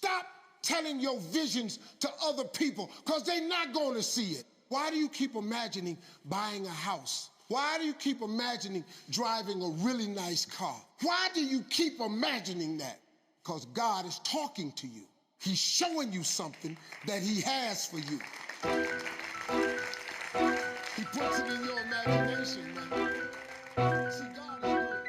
Stop telling your visions to other people because they're not going to see it. Why do you keep imagining buying a house? Why do you keep imagining driving a really nice car? Why do you keep imagining that? Because God is talking to you. He's showing you something that he has for you. He puts it in your imagination, man. See, God is good.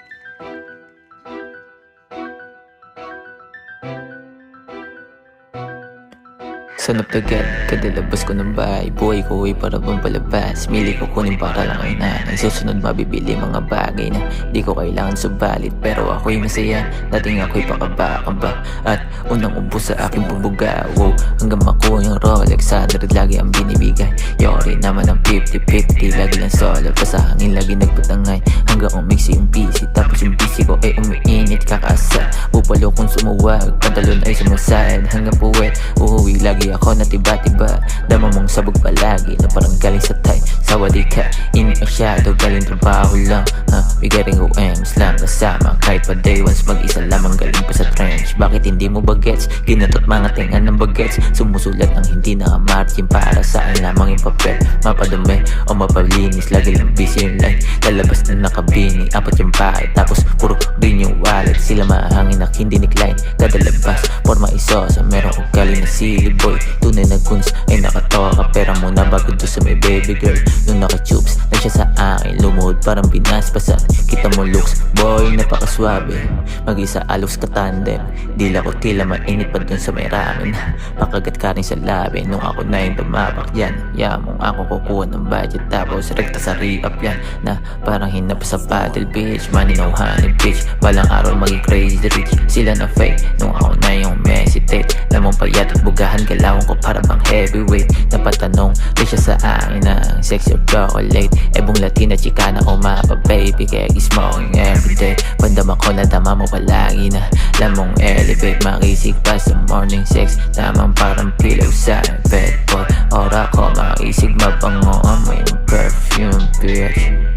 Son of the God, kadalabas ko ng bahay. Buhay ko ay para bang palabas. Mili ko kunin para lang ay nanay. Susunod mabibili mga bagay na di ko kailangan subalit. Pero ako'y masaya, dating ako'y pakaba-kaba. At unang ubos sa aking bubuga. Wow, hanggang makuha yung Rolex. Sa darat lagi ang binibigay. Yori naman ang 50-50. Lagi lang solo, pa sa hangin lagi nagpatangay. Hanggang umiksi yung PC, tapos yung PC ko ay umiinit kakaasa. Bupalo kung sumuwag, pantalon ay sumasad. Hanggang puwet, uuwi lagi ako na tiba-tiba. Dama mong sabog palagi na parang galing sa Thai. Sawadi ka, hindi masyado galing trabaho lang. Bigaring OMs lang kasama. Kahit pa day ones, mag-isa lamang galing pa sa trench. Bakit hindi mo bagets? Ginatot mga tingan ng bagets. Sumusulat ng hindi nakamargin para sa akin lamang yung papel. Mapadumi o mapalinis, lagi lang busy yung line. Lalabas na nakabini, apat yung bahay. Tapos puro green yung wallet. Sila mahangin na hindi decline. Kadalabas, forma isosa, merong ugali na silly boy. Tunay na guns ay nakatoka. Pera muna bago doon sa may baby girl. Nung naka-tubes na siya sa akin, lumuhod parang binaspasan. Kita mo looks, boy, napakaswabe. Mag-isa alos ka tandem. Dila ko tila mainit pa dun sa may ramen. Makagat ka rin sa labi nung ako na yung tumapak yan. Yamong ako kukuha ng budget tapos rekta sa re-up yan. Na parang hinap sa battle bitch. Money no honey bitch. Balang araw maging crazy rich. Sila na fake nung ako na yung mesitate. Lamang payat at bugahan galawan ko para bang heavyweight. Napatanong rin siya sa akin na sexy or chocolate. Ebong Latina chicana o mapa baby. Kaya gismong everyday. Bandam ako na tama mo palagi na lamong elevate. Makisig pa sa morning sex. Tamang parang pillow sa bed boy. Ora ko makisig mabango amoy yung perfume bitch.